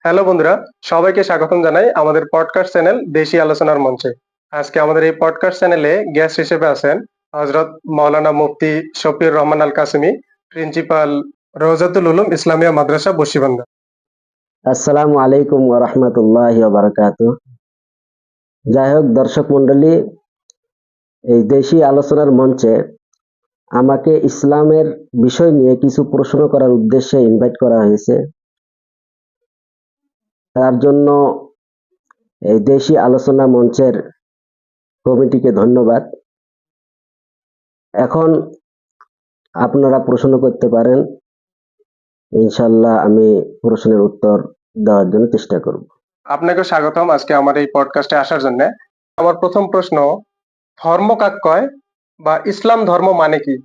Hello বন্ধুরা, সবাইকে স্বাগতম জানাই আমাদের পডকাস্ট চ্যানেল দেশি আলোচনার মঞ্চে। আজকে আমাদের এই পডকাস্ট চ্যানেলে গেস্ট হিসেবে আছেন হযরত মাওলানা মুফতি শফিউর রহমান আল কাসেমী, প্রিন্সিপাল রওজাতুল উলুম ইসলামিয়া মাদ্রাসা বশিবান্ধা। আসসালামু আলাইকুম ওয়া রাহমাতুল্লাহি ওয়া বারাকাতুহু। যাই হোক দর্শক মণ্ডলী, এই দেশি আলোচনার মঞ্চে আমাকে ইসলামের বিষয় নিয়ে কিছু প্রশ্ন করার উদ্দেশ্যে ইনভাইট করা হয়েছে। তার জন্য এই দেশি আলোচনা মঞ্চের কমিটিকে ধন্যবাদ। এখন আপনারা প্রশ্ন করতে পারেন, ইনশাল্লাহ আমি প্রশ্নের উত্তর দেওয়ার জন্য চেষ্টা করব। আপনাকে স্বাগতম আজকে আমার এই পডকাস্টে আসার জন্য। আমার প্রথম প্রশ্ন, ধর্ম কাকে কয় বা ইসলাম ধর্ম মানে কি?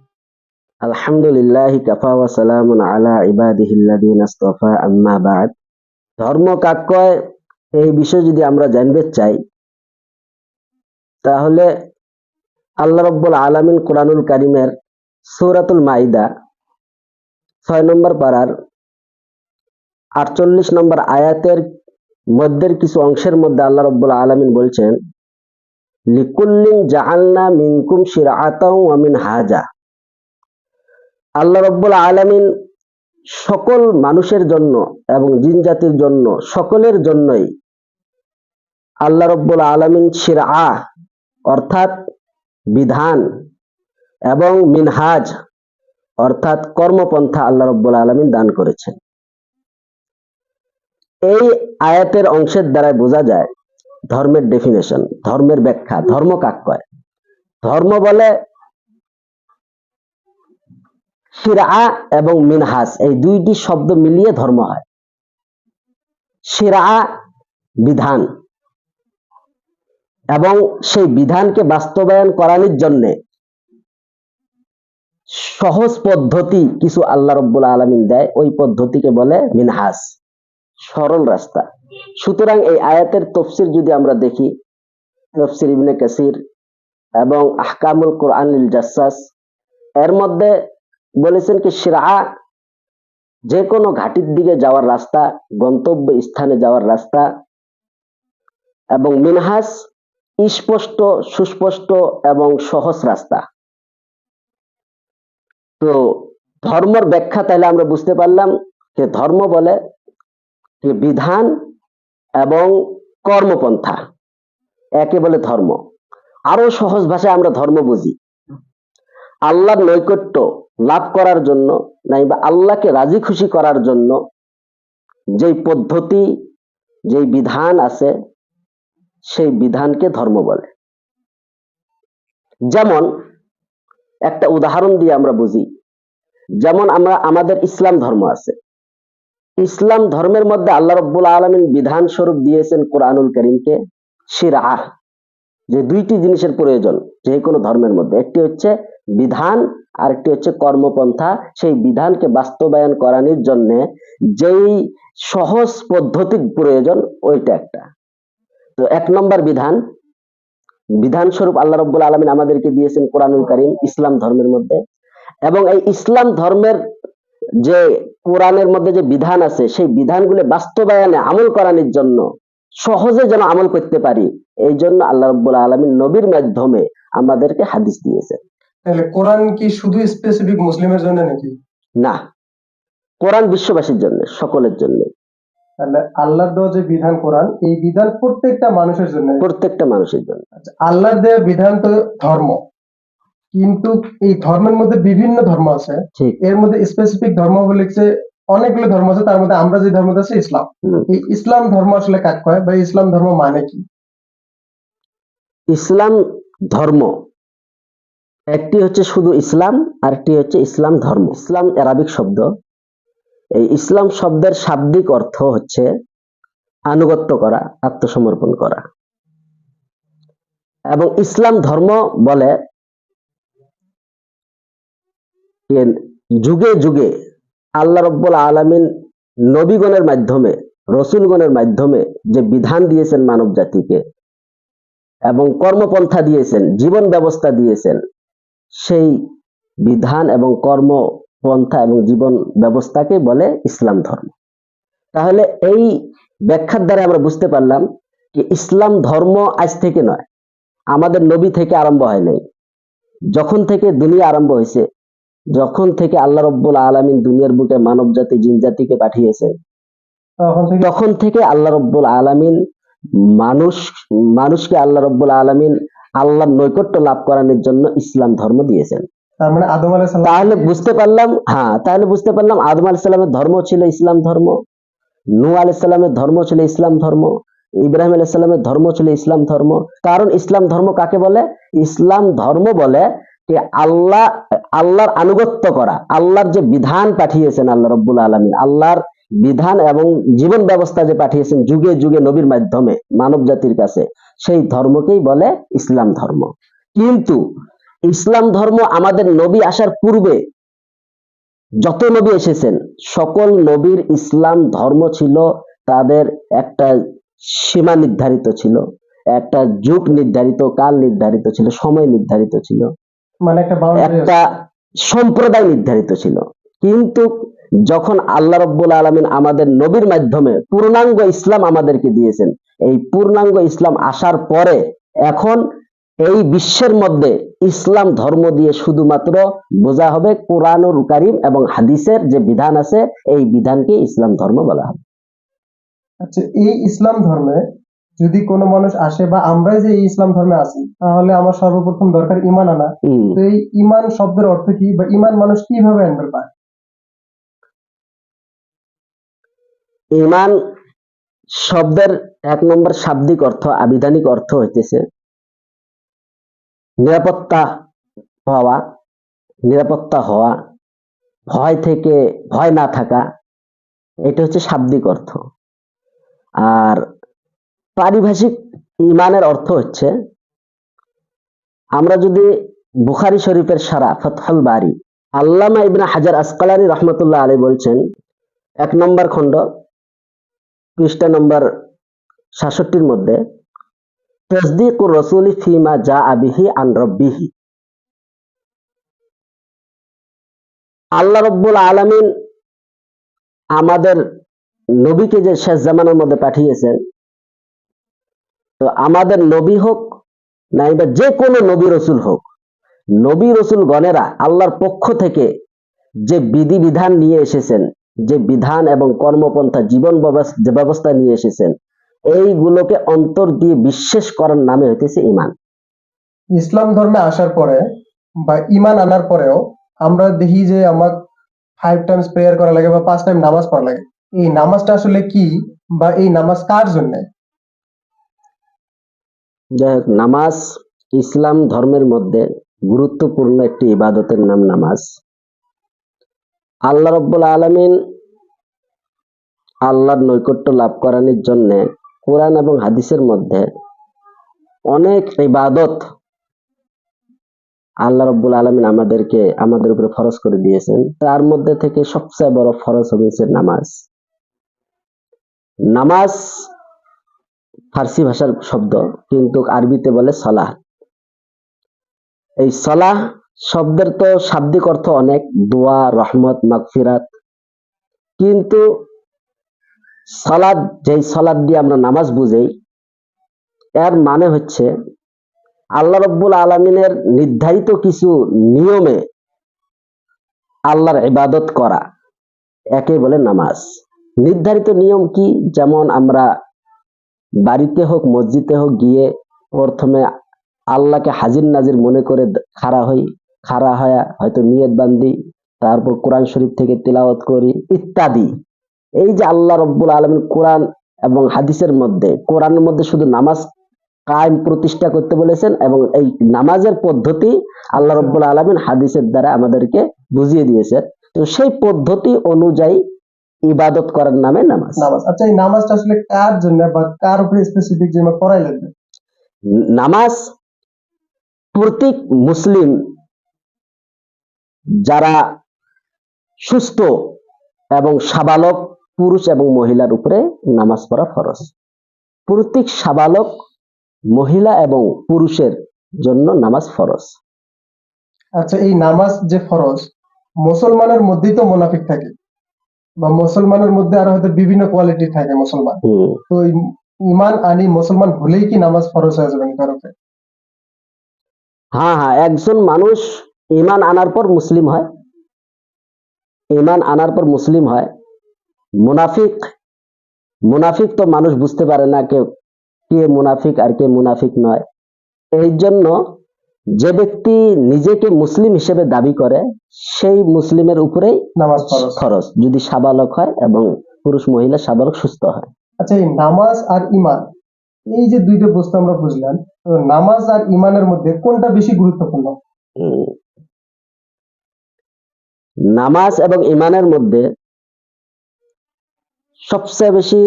আলহামদুলিল্লাহি কাফা ওয়া সালামুন আলা ইবাদিহিল্লাযিনা ইসতাফা, আম্মা বা'দ। ধর্ম কাকে কয় এই বিষয়ে যদি আমরা জানতে চাই, তাহলে আল্লাহ রাব্বুল আলামিন কোরআনুল কারীমের সূরাতুল মাইদা 6 নম্বর পারার 48 নম্বর আয়াতের মধ্যের কিছু অংশের মধ্যে আল্লাহ রাব্বুল আলামিন বলছেন, লিকুল্লিন জাআলনা মিনকুম শিরআতাও ওয়া মিনহাজা। আল্লাহ রাব্বুল আলামিন সকল মানুষের জন্য এবং জিন জাতির জন্য, সকলের জন্যই আল্লাহ রাব্বুল আলামিন শিরআ অর্থাৎ বিধান এবং মিনহাজ অর্থাৎ কর্মপন্থা আল্লাহ রাব্বুল আলামিন দান করেছেন। এই আয়াতের অংশের দ্বারা বোঝা যায় ধর্মের ডেফিনেশন, ধর্মের ব্যাখ্যা। ধর্ম কাকে কয়? ধর্ম বলে শিরআ এবং মিনহাজ, এই দুইটি শব্দ মিলিয়ে ধর্ম হয়। শিরআ বিধান, এবং সেই বিধানকে বাস্তবায়ন করানোর জন্য সহজ পদ্ধতি কিছু আল্লাহ রাব্বুল আলামিন দেয়, ওই পদ্ধতিকে বলে মিনহাজ, সরল রাস্তা। সুতরাং এই আয়াতের তাফসীর যদি আমরা দেখি, তাফসীর ইবনে কাসির এবং আহকামুল কোরআন লিল জাসসাস, এর মধ্যে বলেছেন কি শিরআ যে কোনো ঘাটির দিকে যাওয়ার রাস্তা, গন্তব্য স্থানে যাওয়ার রাস্তা, এবং মিনহাজ স্পষ্ট, সুস্পষ্ট এবং সহজ রাস্তা। তো ধর্মের ব্যাখ্যা তাহলে আমরা বুঝতে পারলাম যে ধর্ম বলে যে বিধান এবং কর্মপন্থা, একে বলে ধর্ম। আরো সহজ ভাষায় আমরা ধর্ম বুঝি আল্লাহর নৈকট্য লাভ করার জন্য, নাইবা আল্লাহকে রাজি খুশি করার জন্য যেই পদ্ধতি, যেই বিধান আছে, সেই বিধানকে ধর্ম বলে। যেমন একটা উদাহরণ দিয়ে আমরা বুঝি, যেমন আমরা আমাদের ইসলাম ধর্ম আছে, ইসলাম ধর্মের মধ্যে আল্লাহ রাব্বুল আলামিন বিধান স্বরূপ দিয়েছেন কোরআনুল কারীমকে শিরআ, যে দুইটি জিনিসের প্রয়োজন যে কোনো ধর্মের মধ্যে, একটি হচ্ছে বিধান আর একটি হচ্ছে কর্মপন্থা। সেই বিধানকে বাস্তবায়ন করানোর জন্য যেই সহজ পদ্ধতির প্রয়োজন, ওইটা একটা। তো এক নম্বর বিধান, বিধান স্বরূপ আল্লাহ রাব্বুল আলামিন আমাদেরকে দিয়েছেন কোরআনুল কারীম ইসলাম ধর্মের মধ্যে। এবং এই ইসলাম ধর্মের যে কোরআনের মধ্যে যে বিধান আছে, সেই বিধানগুলো বাস্তবায়নে আমল করানোর জন্য, সহজে যেন আমল করতে পারি, এই জন্য আল্লাহ রাব্বুল আলামিন নবীর মাধ্যমে আমাদেরকে হাদিস দিয়েছেন। তাহলে কোরআন কি শুধু স্পেসিফিক মুসলিমের জন্য নাকি? না, কোরআন বিশ্ববাসীর জন্য, সকলের জন্য। তাহলে আল্লাহর দেওয়া যে বিধান কোরআন, এই বিধান প্রত্যেকটা মানুষের জন্য। প্রত্যেকটা মানুষের জন্য। আচ্ছা, আল্লাহর দেওয়া বিধান তো ধর্ম, কিন্তু এই ধর্মের মধ্যে বিভিন্ন ধর্ম আছে। ঠিক। এর মধ্যে স্পেসিফিক ধর্ম বলে যে অনেকগুলো ধর্ম আছে, তার মধ্যে আমরা যে ধর্মটা আছে ইসলাম। এই ইসলাম ধর্ম আসলে কাকে কয় বা ইসলাম ধর্ম মানে কি? ইসলাম ধর্ম একটি হচ্ছে শুধু ইসলাম, আর একটি হচ্ছে ইসলাম ধর্ম। ইসলাম আরবিক শব্দ। এই ইসলাম শব্দের শাব্দিক অর্থ হচ্ছে আনুগত্য করা, আত্মসমর্পণ করা। এবং ইসলাম ধর্ম বলে যুগে যুগে আল্লাহ রাব্বুল আলামিন নবীগণের মাধ্যমে, রসুলগণের মাধ্যমে যে বিধান দিয়েছেন মানব জাতিকে, এবং কর্মপন্থা দিয়েছেন, জীবন ব্যবস্থা দিয়েছেন, সেই বিধান এবং কর্মপন্থা এবং জীবন ব্যবস্থাকে বলে ইসলাম ধর্ম। তাহলে এই ব্যাখ্যার দ্বারা আমরা বুঝতে পারলাম যে ইসলাম ধর্ম আজ থেকে নয়, আমাদের নবী থেকে আরম্ভ হয় নাই। যখন থেকে দুনিয়া আরম্ভ হয়েছে, যখন থেকে আল্লাহ রব্বুল আলামিন দুনিয়ার বুকে মানব জাতি জিন জাতিকে পাঠিয়েছেন, তখন থেকে আল্লাহ রব্বুল আলামিন মানুষ মানুষকে আল্লাহ রব্বুল আলামিন আল্লাহর নৈকট্য লাভ করানোর জন্য ইসলাম ধর্ম দিয়েছেন। তার মানে আদম আলাইহিস সালাম তাহলে বুঝতে পারলাম, তাহলে বুঝতে পারলাম আদম আলাইহিস সালামের ধর্ম ছিল ইসলাম ধর্ম, নূহ আলাইহিস সালামের ধর্ম ছিল ইসলাম ধর্ম, ইব্রাহিম আলাইহিস সালামের ধর্ম ছিল ইসলাম ধর্ম। কারণ ইসলাম ধর্ম কাকে বলে? ইসলাম ধর্ম বলে যে আল্লাহর আনুগত্য করা, আল্লাহর যে বিধান পাঠিয়েছেন আল্লাহ রব্বুল আলামিন, আল্লাহর বিধান এবং জীবন ব্যবস্থা যে পাঠিয়েছেন যুগে যুগে নবীর মাধ্যমে মানব জাতির কাছে, সেই ধর্মকেই বলে ইসলাম ধর্ম। কিন্তু ইসলাম ধর্ম আমাদের নবী আসার পূর্বে যত নবী এসেছেন সকল নবীর ইসলাম ধর্ম ছিল, তাদের একটা সীমা নির্ধারিত ছিল, একটা যুগ নির্ধারিত, কাল নির্ধারিত ছিল, সময় নির্ধারিত ছিল, মানে একটা boundary একটা সম্প্রদায় নির্ধারিত ছিল। কিন্তু যখন আল্লাহ রব্বুল আলামিন আমাদের নবীর মাধ্যমে পূর্ণাঙ্গ ইসলাম আমাদেরকে দিয়েছেন, এই পূর্ণাঙ্গ ইসলাম আসার পরে এখন এই বিশ্বের মধ্যে ইসলাম ধর্ম দিয়ে শুধুমাত্র বোঝা হবে কোরআনুল কারীম এবং হাদিসের যে বিধান আছে, এই বিধানকে ইসলাম ধর্ম বলা হবে। আচ্ছা, এই ইসলাম ধর্মে যদি কোনো মানুষ আসে বা আমরা যে এই ইসলাম ধর্মে আছি, তাহলে আমার সর্বপ্রথম দরকার ঈমান আনা। তো এই ঈমান শব্দের অর্থ কি, বা ঈমান মানুষ কিভাবে আনতে পারে? ঈমান শব্দের 1 নম্বর শাব্দিক অর্থ, আবিধানিক অর্থ হইতেছে নিরাপত্তা হওয়া, নিরাপত্তা হওয়া, ভয় না থাকা, এটা হচ্ছে শাব্দিক অর্থ। আর পারিভাষিক ঈমানের অর্থ হচ্ছে, আমরা যদি বুখারী শরীফের সারা ফাতহুল বারী, আল্লামা ইবনে হাজার আসকালানী রহমতুল্লাহ আলাইহি বলছেন 1 নম্বর খণ্ড পৃষ্ঠা নম্বর 66 মধ্যে, তাসদীকুর রাসূলি ফিমা জাআ বিহি আন রাব্বিহি, আল্লাহ রাব্বুল আলামিন আমাদের নবীকে যে শেষ জামানার মধ্যে পাঠিয়েছেন, তো আমাদের নবী হোক নাইবা যে কোনো নবী রাসূল হোক, নবী রাসূল গণেরা আল্লাহর পক্ষ থেকে যে বিধিবিধান নিয়ে এসেছেন, যে বিধান এবং কর্মপন্থা জীবন যে ব্যবস্থা নিয়ে এসেছেন, এইগুলোকে অন্তর দিয়ে বিশ্বাস করার নামে হইতেছে ঈমান। ইসলাম ধর্মে আসার পরে বা ঈমান আনার পরেও আমরা দেখি যে আমার 5 টাইমস প্রেয়ার করা লাগে বা 5 টাইম নামাজ পড়া লাগে। এই নামাজটা আসলে কি, বা এই নামাজ কার জন্য? যাই হোক, নামাজ ইসলাম ধর্মের মধ্যে গুরুত্বপূর্ণ একটি ইবাদতের নাম নামাজ। আল্লাহ রাব্বুল আলামিন আল্লাহর নৈকট্য লাভ করানোর জন্য কোরআন এবং হাদিসের মধ্যে অনেক ইবাদত আল্লাহ রাব্বুল আলামিন আমাদের উপরে ফরজ করে দিয়েছেন। তার মধ্যে থেকে সবচেয়ে বড় ফরজ হচ্ছে নামাজ। নামাজ ফার্সি ভাষার শব্দ, কিন্তু আরবিতে বলে সালাহ। এই সালাহ শব্দের তো শাব্দিক অর্থ অনেক, দোয়া, রহমত, মাগফিরাত, কিন্তু সালাত, যেই সালাত দিয়ে আমরা নামাজ বুঝি, এর মানে হচ্ছে আল্লাহ রাব্বুল আলামিনের নির্ধারিত কিছু নিয়মে আল্লাহর ইবাদত করা, একে বলে নামাজ। নির্ধারিত নিয়ম কি? যেমন আমরা বাড়িতে হোক মসজিদে হোক গিয়ে প্রথমে আল্লাহকে হাজির নাজির মনে করে খাড়া হয়ে হয়তো নিয়ত বান্ধি, তারপর কোরআন শরীফ থেকে তিলাওয়াত করি ইত্যাদি। এই যে আল্লাহ রাব্বুল আলামিন কোরআন এবং হাদিসের মধ্যে, কোরআনের মধ্যে শুধু নামাজ কায়েম প্রতিষ্ঠা করতে বলেছেন, এবং এই নামাজের পদ্ধতি আল্লাহ রাব্বুল আলামিন হাদিসের দ্বারা আমাদেরকে বুঝিয়ে দিয়েছেন। তো সেই পদ্ধতি অনুযায়ী ইবাদত করার নামে নামাজ। আচ্ছা, এই নামাজটা আসলে কার জন্য বা কার উপরে স্পেসিফিক যে পড়াই লাগবে? নামাজ প্রত্যেক মুসলিম যারা সুস্থ এবং সাবালক পুরুষ এবং মহিলার উপরে নামাজ পড়া ফরজ। প্রত্যেক সাবালক মহিলা এবং পুরুষের জন্য নামাজ ফরজ। আচ্ছা, এই নামাজ যে ফরজ, মুসলমানের মধ্যেই তো মুনাফিক থাকে। বা মুসলমানের মধ্যে আরো হয়তো বিভিন্ন কোয়ালিটি থাকে মুসলমান, হুম, তো ইমান আনি মুসলমান হলেই কি নামাজ ফরজ হয়ে যাবে কারো উপরে? হ্যাঁ হ্যাঁ, একজন মানুষ ইমান আনার পর মুসলিম হয়, ইমান আনার পর মুসলিম হয়। মুনাফিক, মুনাফিক তো মানুষ বুঝতে পারে না কে কে মুনাফিক আর কে মুনাফিক নয়। এই জন্য যে ব্যক্তি নিজেকে মুসলিম হিসেবে দাবি করে সেই মুসলিমের উপরেই নামাজ ফরজ। খরচ, যদি সাবালক হয় এবং পুরুষ মহিলা সাবালক সুস্থ হয়। আচ্ছা, এই নামাজ আর ইমান, এই যে দুইটা বস্তু আমরা বুঝলাম, তো নামাজ আর ইমানের মধ্যে কোনটা বেশি গুরুত্বপূর্ণ? উম, নামাজ এবং ইমানের মধ্যে সবচেয়ে বেশি,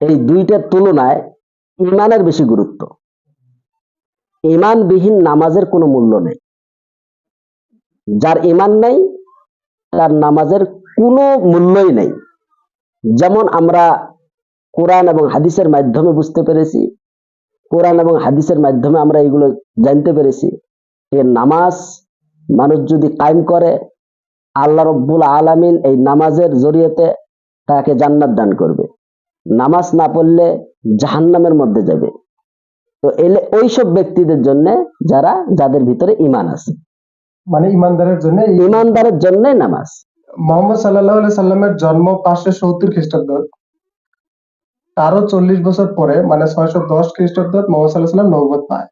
এই দুইটার তুলনায় ইমানের বেশি গুরুত্ব। ইমানবিহীন নামাজের কোনো মূল্য নেই। যার ইমান নেই তার নামাজের কোনো মূল্যই নেই। যেমন আমরা কোরআন এবং হাদিসের মাধ্যমে বুঝতে পেরেছি, কোরআন এবং হাদিসের মাধ্যমে আমরা এগুলো জানতে পেরেছি যে নামাজ মানুষ যদি কায়েম করে, আল্লাহ রব্বুল আলামিন এই নামাজের জরিয়তে তাকে জান্নাত দান করবে। নামাজ না পড়লে জাহান্নামের মধ্যে যাবে। তো ওইসব ব্যক্তিদের জন্য যাদের ভিতরে ইমান আছে, মানে ইমানদারের জন্য ইমানদারের জন্য নামাজ। মোহাম্মদ সাল্লাল্লাহু আলাইহি সাল্লামের জন্ম 570 খ্রিস্টাব্দ, তারও 40 বছর পরে মানে 610 খ্রিস্টাব্দ মোহাম্মদ সাল্লাল্লাহু আলাইহি সাল্লাম নবুয়ত পায়।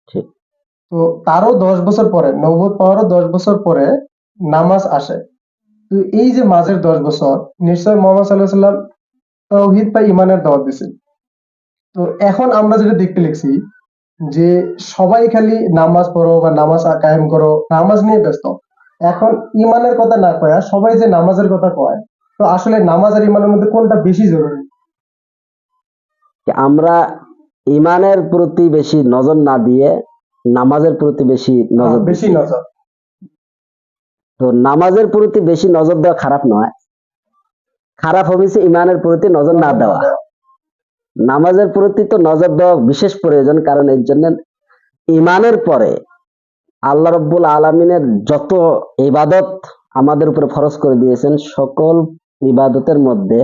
ঠিক। তো তারও 10 বছর পরে, নবুয়ত পাওয়ারও 10 বছর পরে নামাজ আসে। তো এই যে মাঝের 10 বছর নিশ্চয় মোহাম্মদ সাল্লাল্লাহু আলাইহি সাল্লাম তাওহীদ বা ইমানের দাওয়াত দিয়েছেন। তো এখন আমরা যেটা দেখতে লিখছি যে সবাই খালি নামাজ পড়ো বা নামাজ কায়েম করো, নামাজ নিয়ে ব্যস্ত। এখন ইমানের কথা না কয়া সবাই যে নামাজের কথা কয়, তো আসলে নামাজ আর ইমানের মধ্যে কোনটা বেশি জরুরি? আমরা ইমানের প্রতি বেশি নজর না দিয়ে নামাজের প্রতি বেশি নজর বেশি দিচ্ছি। নজর। তো নামাজের প্রতি বেশি নজর দেওয়া খারাপ নয়, খারাপ হয়েছে ইমানের প্রতি নজর না দেওয়া। নামাজের প্রতি তো নজর দেওয়া বিশেষ প্রয়োজন, কারণ এর জন্য ইমানের পরে আল্লাহ রব্বুল আলমিনের যত ইবাদত আমাদের উপরে ফরজ করে দিয়েছেন, সকল ইবাদতের মধ্যে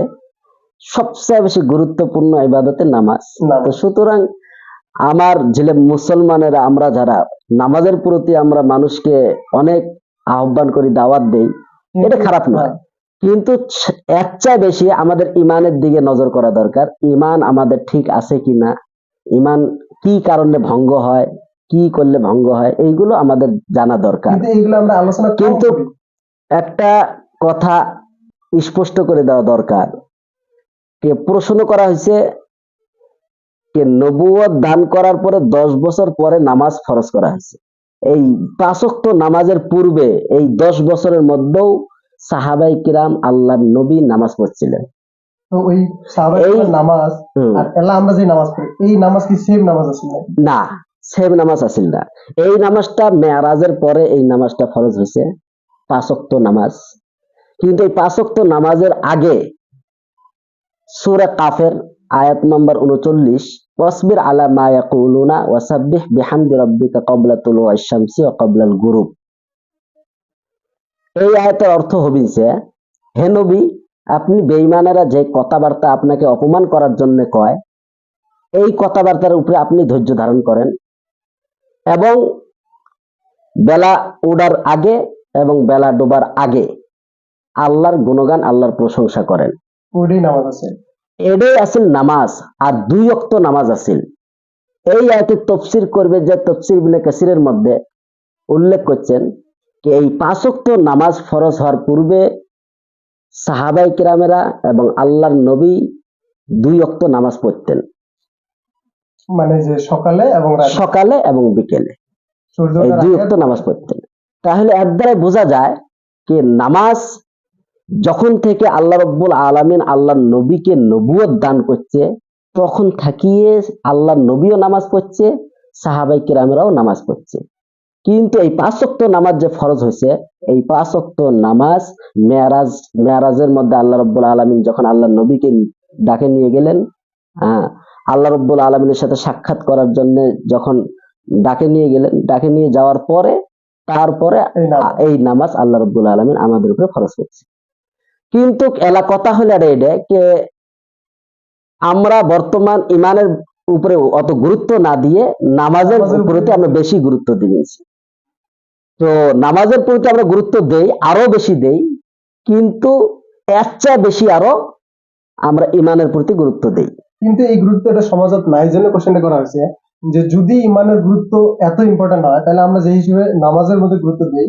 সবচেয়ে বেশি গুরুত্বপূর্ণ ইবাদতের নামাজ। তো সুতরাং আমার ছেলে মুসলমানেরা আমরা যারা নামাজের প্রতি আমরা মানুষকে অনেক আহ্বান করি, দাওয়াত দেই, এটা খারাপ নয়, কিন্তু এর চেয়ে বেশি আমাদের ইমানের দিকে নজর করা দরকার। ইমান আমাদের ঠিক আছে কিনা, ইমান কি কারণে ভঙ্গ হয়, কি করলে ভঙ্গ হয়, এইগুলো আমাদের জানা দরকার। এইগুলো আমরা আলোচনা কিন্তু একটা কথা স্পষ্ট করে দেওয়া দরকার, যে প্রশ্ন করা হয়েছে যে নবুয়ত দান করার পরে 10 বছর পরে নামাজ ফরজ করা হয়েছে। এই 5 ওয়াক্ত নামাজের পূর্বে এই 10 বছরের মধ্যেও সাহাবাই কিরাম আল্লাহর নবী নামাজ পড়ছিলেন। তো ওই সাহাবায়ে নামাজ আর এলা আমরা যে নামাজ পড়ি, এই নামাজ কি সেম নামাজ আছে না? সেম নামাজ আসিল না। এই নামাজটা মেরাজের পরে এই নামাজটা ফরজ হয়েছে, 5 ওয়াক্ত নামাজ। কিন্তু এই 5 ওয়াক্ত নামাজের আগে সূরা কাফের আয়াত নম্বর 39, ওয়াসবির আলা মা ইয়াকুলুনা ওয়াসাব্বিহ বিহামদি রাব্বিকা ক্বাবলা তুলুইশ শামসি ওয়া ক্বাবলাল গুরুব। এই আয়াতের অর্থ হবিছে, হে নবী, আপনি বেঈমানেরা যে কথাবার্তা আপনাকে অপমান করার জন্য কয়, এই কথাবার্তার উপরে আপনি ধৈর্য ধারণ করেন এবং বেলা ওঠার আগে এবং বেলা ডোবার আগে আল্লাহর গুণগান, আল্লাহর প্রশংসা করেন। ওইটাই নামাজ আছে, এটাই আসল নামাজ। আর 2 ওয়াক্ত নামাজ আসিল। এই আয়াতের তাফসীর করবে যে তাফসীর ইবনে কাসিরের মধ্যে উল্লেখ করছেন যে এই 5 ওয়াক্ত নামাজ ফরজ হওয়ার পূর্বে সাহাবাই কিরামেরা এবং আল্লাহর নবী 2 ওয়াক্ত নামাজ পড়তেন, মানে যে সকালে এবং বিকেলে এই 2 ওয়াক্ত নামাজ পড়তেন। তাহলে এর দ্বারা বোঝা যায় যে নামাজ যখন থেকে আল্লাহ রব্বুল আলামিন আল্লাহর নবীকে নবুয়ত দান করছে, তখন থাকিয়ে আল্লাহর নবীও নামাজ পড়ছে, সাহাবাই কিরামেরাও নামাজ পড়ছে। কিন্তু এই 5 ওয়াক্ত নামাজ যে ফরজ হয়েছে, এই 5 ওয়াক্ত নামাজ মেরাজের মধ্যে আল্লাহ রব্বুল আলামিন যখন আল্লাহর নবীকে ডাকে নিয়ে গেলেন, আল্লাহ রব্বুল আলামিনের সাথে সাক্ষাৎ করার জন্য যখন ডাকে নিয়ে গেলেন, ডাকে নিয়ে যাওয়ার পরে তারপরে এই নামাজ আল্লাহ রব্বুল আলামিন আমাদের উপরে ফরজ করেছে। কিন্তু এলা কথা হলো এটা যে আমরা বর্তমান ইমানের উপরে অত গুরুত্ব না দিয়ে নামাজের উপরে আমরা বেশি গুরুত্ব দিয়েছি। তো নামাজের প্রতি আমরা গুরুত্ব দেই, আরো বেশি দেই, কিন্তু এর চেয়ে বেশি আরো আমরা ইমানের প্রতি গুরুত্ব দেই। কিন্তু এই গুরুত্বটা সমাজত নাই জন্য কোশ্চেনটা করা হয়েছে যে যদি ইমানের গুরুত্ব এত ইম্পর্টেন্ট হয় তাহলে আমরা যে হিসেবে নামাজের মধ্যে গুরুত্ব দেই,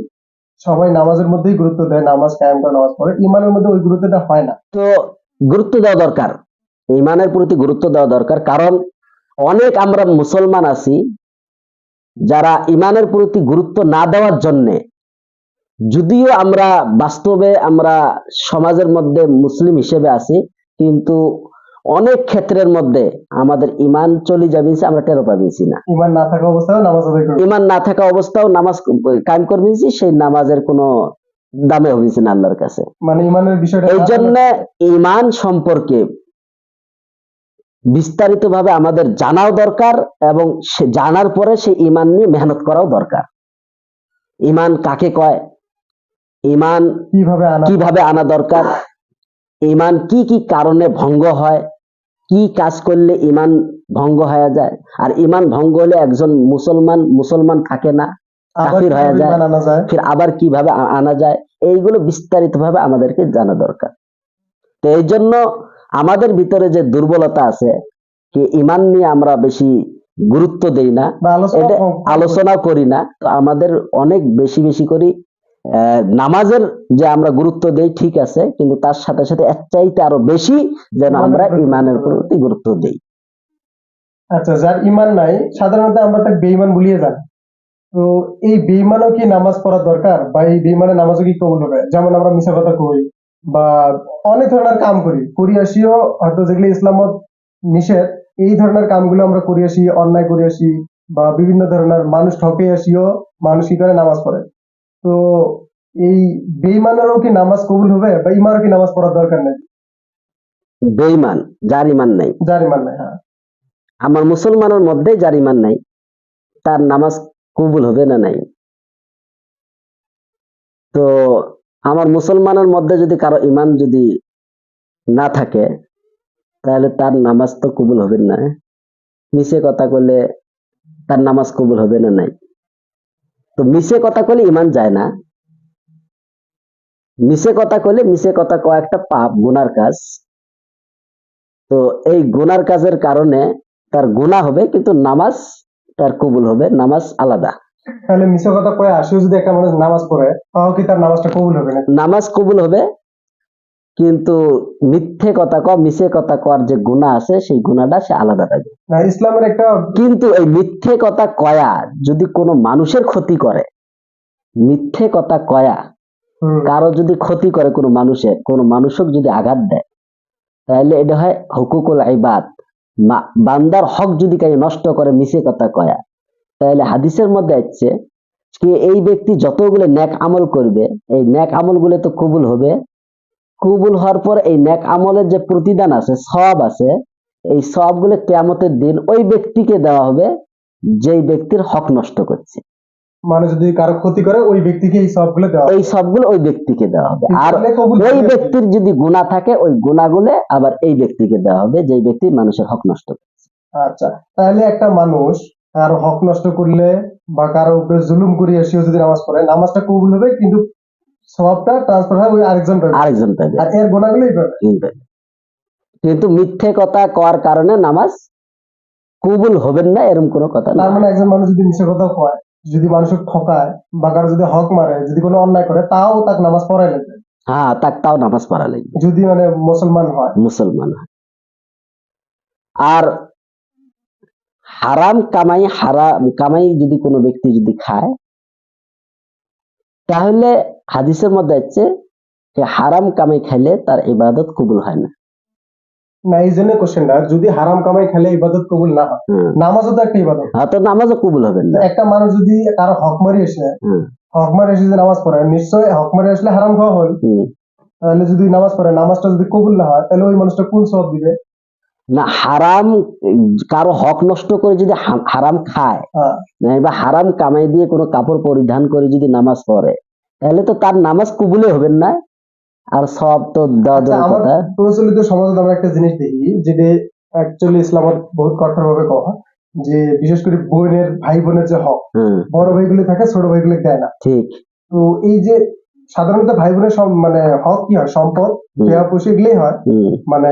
সবাই নামাজের মধ্যেই গুরুত্ব দেয়, নামাজ কায়েম করে নামাজ পড়ে, ইমানের মধ্যে ওই গুরুত্বটা হয় না। তো গুরুত্ব দেওয়া দরকার, ইমানের প্রতি গুরুত্ব দেওয়া দরকার, কারণ অনেক আমরা মুসলমান আছি যারা ইমানের প্রতি গুরুত্ব না দেওয়ার জন্য, যদিও আমরা বাস্তবে আমরা সমাজের মধ্যে মুসলিম হিসেবে আছি, কিন্তু অনেক ক্ষেত্রের মধ্যে আমাদের ইমান চলে যাবে, আমরা টেরো পাবিছি না। ইমান না থাকা অবস্থায় নামাজ আদায় করি, ইমান না থাকা অবস্থাও নামাজ কায়েম করবেছি, সেই নামাজের কোনো দামে হবেছি না আল্লাহর কাছে। মানে ইমানের বিষয়টা এই জন্য ইমান সম্পর্কে বিস্তারিত ভাবে আমাদের জানাও দরকার, এবং সে জানার পরে সেই ইমান নিয়ে মেহনত করাও দরকার। ইমান কাকে কয়, ইমান কিভাবে আনা দরকার, ইমান কি কি কারণে ভঙ্গ হয়, কি কাজ করলে ইমান ভঙ্গ হয়ে যায়, আর ইমান ভঙ্গ হলে একজন মুসলমান থাকে না, কাফির হয়ে যায়, ফির আবার কিভাবে আনা যায়, এইগুলো বিস্তারিত ভাবে আমাদেরকে জানা দরকার। তো এই জন্য আমাদের ভিতরে যে দুর্বলতা আছে, কি ইমান নিয়ে আমরা বেশি গুরুত্ব দেই না, এটা আলোচনা করি না, তো আমাদের অনেক বেশি বেশি করি নামাজের যে আমরা গুরুত্ব দেই ঠিক আছে, কিন্তু তার সাথে সাথে এর চাইতে আরো বেশি যেন আমরা ইমানের প্রতি গুরুত্ব দেই। আচ্ছা, যার ইমান নাই সাধারণত আমরা তাকে বেঈমান বলিয়ে জানি, তো এই বেঈমানও কি নামাজ পড়া দরকার, বা এই বেঈমানের নামাজও কি কবুল হবে? যেমন আমরা মিশা কথা কই বা অনেক ধরনের কাম করি আসিও, হয়তো যেগুলো ইসলামত নিষেধ, এই ধরনের কামগুলো আমরা করি আসি, অন্যায় করি আসি, বা বিভিন্ন ধরনের মানুষ ঠকে আসিও মানুষ কি করে নামাজ পড়ে। তো এই বেঈমানেরও কি নামাজ কবুল হবে, বা ইমারও কি নামাজ পড়ার দরকার নেই? বেঈমান যার ইমান নাই, হ্যাঁ, আমার মুসলমানের মধ্যে যার ইমান নাই, তার নামাজ কবুল হবে না নাই? তো আমার মুসলমানের মধ্যে যদি কারো ইমান যদি না থাকে, তাহলে তার নামাজ তো কবুল হবে না। মিছে কথা বললে তার নামাজ কবুল হবে না নাই? তো মিছে কথা কলে ইমান যায় না। মিছে কথা কওয়া একটা পাপ, গুনার কাজ। তো এই গুনার কাজের কারণে তার গুনাহ হবে, কিন্তু নামাজ তার কবুল হবে, নামাজ আলাদা। তাহলে মিছে কথা কয়ে আসিও যদি একটা মানুষ নামাজ পড়ে, তাও কি তার নামাজটা কবুল হবে না? নামাজ কবুল হবে, কিন্তু মিথ্যে কথা কওয়া, মিছে কথা কওয়ার যে গুনাহ আছে, সেই গুনাহটা সে আলাদা থাকে না, ইসলামের একটা। কিন্তু এই মিথ্যে কথা কয়া যদি কোনো মানুষের ক্ষতি করে, মিথ্যে কথা কয়া কারো যদি ক্ষতি করে, কোনো মানুষক যদি আঘাত দেয়, তাহলে এটা হয় হুকুকুল ইবাদ, বান্দার হক যদি কাই নষ্ট করে মিছে কথা কয়া, তাহলে হাদিসের মধ্যে আছে কি এই ব্যক্তি যতগুলো নেক আমল করবে, এই নেক আমলগুলো তো কবুল হবে, কবুল হওয়ার পর এই নেক আমলের যে প্রতিদান আছে, সওয়াব আছে, এই সওয়াবগুলো কিয়ামতের দিন ওই ব্যক্তিকে দেওয়া হবে যেই ব্যক্তির হক নষ্ট করছে। মানে যদি কারো ক্ষতি করে ওই ব্যক্তিকে এই সবগুলো দেওয়া হবে, এই সবগুলো ওই ব্যক্তিকে দেওয়া হবে। আর ওই ব্যক্তির যদি গুনাহ থাকে, ওই গুনাহগুলো আবার এই ব্যক্তিকে দেওয়া হবে যেই ব্যক্তি মানুষের হক নষ্ট করছে। আচ্ছা, তাহলে একটা মানুষ কারো হক নষ্ট করলে বা কারো উপরে জুলুম করিয়ে সেও যদি নামাজ পড়ে, নামাজটা কবুল হবে, কিন্তু সওয়াবটা ট্রান্সফার হয় ওই আরেকজন পাবে, আর এর গুনাহগুলোই পাবে। কিন্তু মিথ্যে কথা কওয়ার কারণে নামাজ কবুল হবে না, এরকম কোনো কথা না। তার মানে একজন মানুষ যদি মিথ্যে কথা কয়, যদি মানুষকে ঠকায়, বা কারো যদি হক মারে, যদি কোনো অন্যায় করে, তাও তাকে নামাজ পড়াই লাগবে। হ্যাঁ, তাও নামাজ পড়া লাগবে, যদি মানে মুসলমান হয়। আর হারাম কামাই যদি কোনো ব্যক্তি যদি খায়, তাহলে হাদিসের মধ্যে আছে যে হারাম কামাই খাইলে তার ইবাদত কবুল হয় না। না, এই জন্য কোশ্চেনটা, যদি হারাম কামাই খেলে ইবাদত কবুল না হয়, নামাজও তো একটা ইবাদত, তো নামাজও কবুল হবে না। একটা মানুষ যদি কারো হক মারি এসে যদি নামাজ পড়ে, নিশ্চয়ই হক মারি আসলে হারাম খাওয়া হল, তাহলে যদি নামাজ পড়ে, নামাজটা যদি কবুল না হয়, তাহলে ওই মানুষটা কোন সওয়াব দিবে? না, হারাম কারো হক নষ্ট করে যদি হারাম খায়, বা হারাম কামাই দিয়ে কোনো কাপড় পরিধান করে যদি নামাজ পড়ে, তাহলে তো তার নামাজ কবুলে হবে না। আর সব তো দেওয়া আচ্ছা, দূরের আমার কথা। প্রচলিত সমাজে আমরা একটা জিনিস দেখি, যেটা অ্যাকচুয়ালি ইসলামত বহুত কঠোর ভাবে কওয়া, যে বিশেষ করে বোনের ভাই বোনের যে হক, হ্যাঁ, বড় ভাইগুলো থাকে ছোট ভাইগুলো দেয় না। ঠিক। তো এই যে সাধারণত ভাই বোনের মানে হক কি হয়, সম্পদ, হুম, দেয়া পুষি এগুলোই হয়। হুম, মানে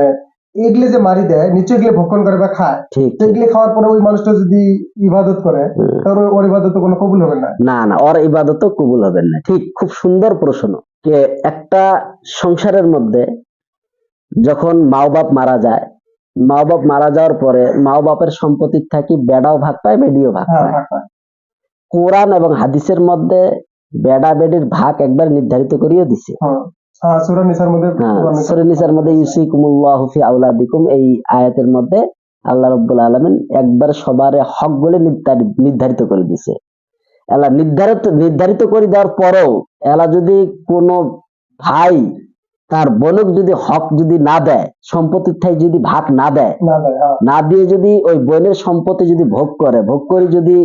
এগুলো যে মারি দেয়, নিশ্চয় এগুলো ভক্ষণ করে বা খায়। ঠিক তো ঠিক। এগুলো খাওয়ার পরে ওই মানুষটা যদি ইবাদত করে, হুম। তাহলে ওর ইবাদত কোনো কবুল হবে না। না না, ওর ইবাদত কবুল হবে না। ঠিক, খুব সুন্দর প্রশ্ন। যে একটা সংসারের মধ্যে যখন মা বাপ মারা যায়, মা বাপ মারা যাওয়ার পরে মা বাপের সম্পত্তির থাকি বেড়াও ভাগ পায়, বেডিও ভাগ হ্যাঁ, পায়। ভাগ পায়। কোরআন এবং হাদিসের মধ্যে বেড়া বেডির ভাগ একবার নির্ধারিত করিয়ে দিছে। হ্যাঁ, হ্যাঁ, সূরা নিসার মধ্যে, হ্যাঁ, সূরা নিসার সূরা নিসার মধ্যে ইউসিকুমুল্লাহু ফি আওলাদিকুম, এই আয়াতের মধ্যে আল্লাহ রাব্বুল আলামিন একবার সবার হক বলে নির্ধারিত করে দিছে। এলা নির্ধারিত করে দেওয়ার পরেও এলা যদি কোনো ভাই তার বোনক যদি হক যদি না দেয়, সম্পত্তির ঠাই যদি ভাগ না দেয়, না দেয়, হ্যাঁ। না দিয়ে যদি ওই বোনের সম্পত্তি যদি ভোগ করে যদি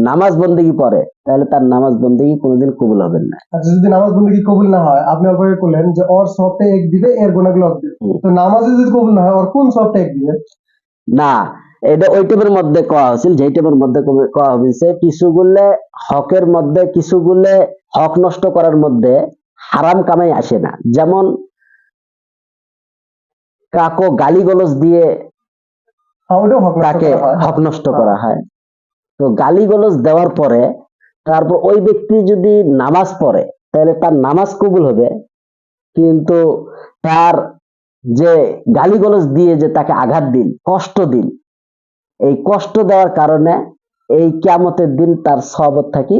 নামাজ বন্দেগী পড়ে, তাহলে তার নামাজ বন্দেগী কোনোদিন কবুল হবে না। আচ্ছা, যদি নামাজ বন্দেগী কবুল না হয়, আপনি অল্পে করলেন যে ওর সবটা এক দিবে, এর গুণাগুলো এক দিবে। হুম। তো নামাজে যদি কবুল না হয়, ওর কোন সবটা এক দিবে? না, এটা ওই টেপের মধ্যে কওয়া হয়েছিল, যেই টেপের মধ্যে কওয়া হয়েছে কিছুগুলো হকের মধ্যে, কিছুগুলো হক নষ্ট করার মধ্যে হারাম কামাই আসে না। যেমন কাকো গালিগলজ দিয়ে হ্যাঁ, ওটাও হক নষ্ট তাকে করা হয়। হক নষ্ট করা হয়। তো গালিগলজ দেওয়ার পরে তারপর ওই ব্যক্তি যদি নামাজ পড়ে, তাহলে তার নামাজ কবুল হবে। কিন্তু তার যে গালিগলজ দিয়ে যে তাকে আঘাত দিন, কষ্ট দিন, এই কষ্ট দেওয়ার কারণে এই কিয়ামতের দিন তার সওয়াবত থাকি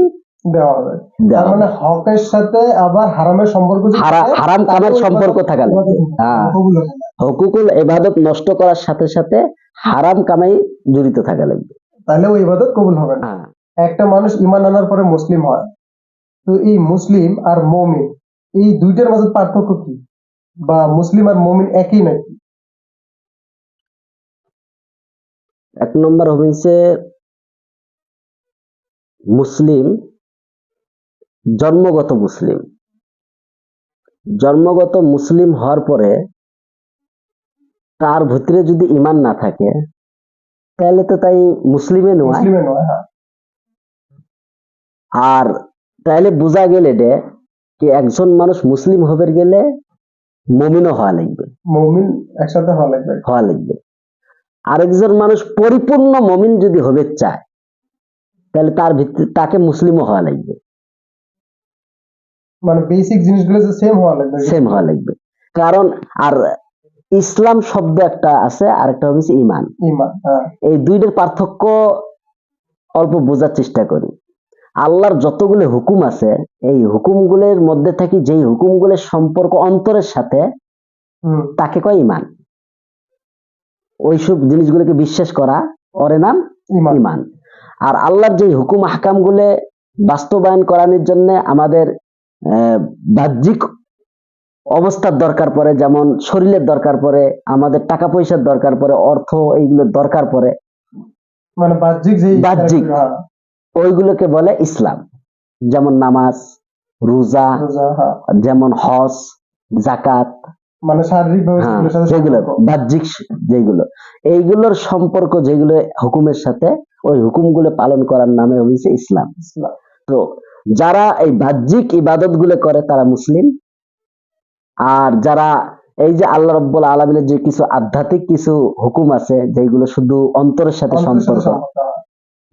দেওয়া হবে। তার দেওয়া মানে হবে। হকের সাথে আবার হারামের সম্পর্ক যদি থাকে, হারাম কামের তাহলে ওই সম্পর্ক ইবাদত থাকা লাগবে। হ্যাঁ, কবুল হবে না। হকুকুল ইবাদত নষ্ট করার সাথে সাথে হারাম কামাই জড়িত থাকা লাগবে। তাহলে ওই ইবাদত কবুল হবে না। হ্যাঁ, একটা মানুষ ঈমান আনার পরে মুসলিম হয়, তো এই মুসলিম আর মুমিন, এই দুইটার মাঝে পার্থক্য কি? বা মুসলিম আর মুমিন একই নাকি? এক নম্বর হচ্ছে মুসলিম জন্মগত মুসলিম। জন্মগত মুসলিম হওয়ার পরে তার ভিতরে যদি ঈমান না থাকে, তাহলে তো তাই মুসলিমে নয়। মুসলিমে নয়, হ্যাঁ। আর তাহলে বোঝা গেলে যে কি একজন মানুষ মুসলিম হবার গেলে মুমিনও হওয়া লাগবে, মুমিন একসাথে হওয়া লাগবে। হওয়া লাগবে। আরেকজন মানুষ পরিপূর্ণ মুমিন যদি হবে চায়, তাহলে তার ভিতরে তাকে মুসলিমও হওয়া লাগবে, মানে বেসিক জিনিসগুলো যে সেম হওয়া লাগবে। সেম হওয়া লাগবে। কারণ আর ইসলাম শব্দ একটা আছে, আর একটা হচ্ছে ঈমান। ঈমান, হ্যাঁ। এই দুইটার পার্থক্য অল্প বোঝার চেষ্টা করি। আল্লাহর যতগুলো হুকুম আছে, এই হুকুমগুলোর মধ্যে থাকি যেই হুকুমগুলোর সম্পর্ক অন্তরের সাথে, হুম, তাকে কয় ঈমান। ওইসব জিনিসগুলোকে বিশ্বাস করা, ওর নাম ঈমান। ঈমান। আর আল্লাহর যে হুকুম আহকাম গুলো বাস্তবায়ন করানোর জন্য আমাদের বাহ্যিক অবস্থার দরকার পড়ে, যেমন শরীরের দরকার পড়ে, আমাদের টাকা পয়সার দরকার পড়ে, অর্থ এইগুলোর দরকার পড়ে, মানে বাহ্যিক যে বাহ্যিক, হ্যাঁ, ওইগুলোকে বলে ইসলাম। যেমন নামাজ, রোজা, রোজা, হ্যাঁ। যেমন হজ, জাকাত, মানে শারীরিক ভাবে হ্যাঁ, সেগুলোর সাথে যেগুলো সম্পর্ক। বাহ্যিক, যেগুলো এইগুলোর সম্পর্ক যেগুলো হুকুমের সাথে, ওই হুকুমগুলো পালন করার নামে হয়েছে ইসলাম। ইসলাম। তো যারা এই বাহ্যিক ইবাদত গুলো করে তারা মুসলিম। আর যারা এই যে আল্লাহ রাব্বুল আলামিনের যে কিছু আধ্যাত্মিক কিছু হুকুম আছে, যেগুলো শুধু অন্তরের সাথে অন্তরের সাথে সম্পর্ক, সম্পর্ক, হ্যাঁ।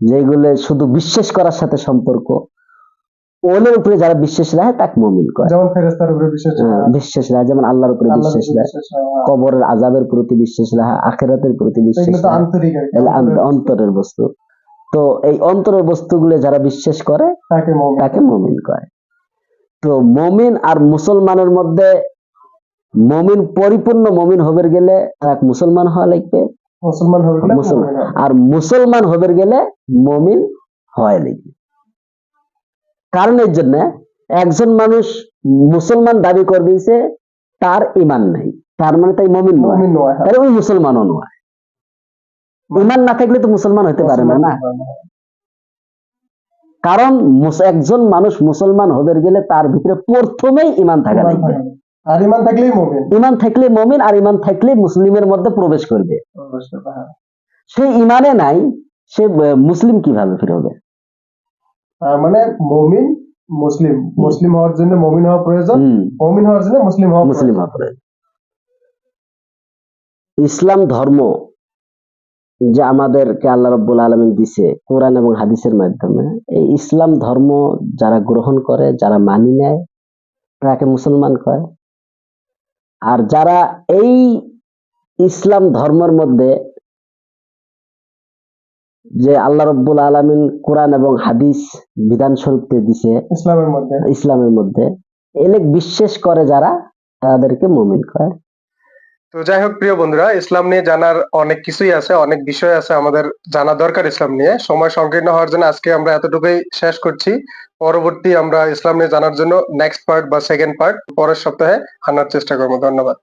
যেগুলো শুধু বিশ্বাস করার সাথে সম্পর্ক, ওদের উপরে যারা বিশ্বাস রাখে তাকে মুমিন করে। যেমন ফেরেশতার উপরে বিশ্বাস রাখা, বিশ্বাস রাখে, যেমন আল্লাহর উপরে আল্লাহর বিশ্বাস উপরে রাখে, বিশ্বাস রাখা, কবরের আযাবের প্রতি বিশ্বাস রাখা, আখিরাতের প্রতি বিশ্বাস এগুলো তো রাখা, আন্তরিক আর কি, এগুলো অন্তরের অন্তরের বস্তু। তো এই অন্তরের বস্তুগুলো যারা বিশ্বাস করে তাকে মুমিন। তাকে মুমিন করে। তো মুমিন আর মুসলমানের মধ্যে, মুমিন পরিপূর্ণ মুমিন হবার গেলে তাকে মুসলমান হওয়া লাগবে, মুসলমান হবে গেলে মুমিন হবে। আর মুসলমান হবার গেলে মুমিন হওয়া লাগবে। কারণ এর জন্য একজন মানুষ মুসলমান দাবি করবে যে তার ঈমান নাই, তার মানে তাই মুমিন নয়, মুমিন নয়, হ্যাঁ। তাহলে ওই মুসলমানও নয়। ঈমান না থাকলে তো মুসলমান হতে পারে না, না। কারণ একজন মানুষ মুসলমান হবার গেলে তার ভিতরে প্রথমেই ঈমান থাকা লাগবে। আর ইমান থাকলেই মুমিন। ইমান থাকলে মুমিন, আর ইমান থাকলে মুসলিমের মধ্যে প্রবেশ করবে। হ্যাঁ। সে ইমানে নাই, সে মুসলিম কিভাবে ফিরে হবে? মানে মুমিন মুসলিম, মুসলিম হওয়ার জন্য মুমিন হওয়া প্রয়োজন, মুমিন হওয়ার জন্য মুসলিম হওয়া মুসলিম হওয়া প্রয়োজন। ইসলাম ধর্ম যে আমাদেরকে আল্লাহ রাব্বুল আলামিন দিছে কোরআন এবং হাদিসের মাধ্যমে, এই ইসলাম ধর্ম যারা গ্রহণ করে, যারা মানি নেয়, তাকে মুসলমান কয়। আর যারা এই ইসলাম ধর্মের মধ্যে যে আল্লাহ রাব্বুল আলামিন কোরআন এবং হাদিস বিধান স্বরূপ দিছে ইসলামের মধ্যে এলেক বিশ্বাস করে যারা, তাদেরকে মুমিন কয়। তো যাই হোক প্রিয় বন্ধুরা, ইসলাম নিয়ে জানার অনেক কিছুই আছে, অনেক বিষয় আছে আমাদের জানা দরকার ইসলাম নিয়ে। সময় সংকীর্ণ হওয়ার জন্য আজকে আমরা এতটুকুই শেষ করছি। পরবর্তী আমরা ইসলাম নিয়ে জানার জন্য নেক্সট পার্ট বা সেকেন্ড পার্ট পরের সপ্তাহে আনার চেষ্টা করবো। ধন্যবাদ।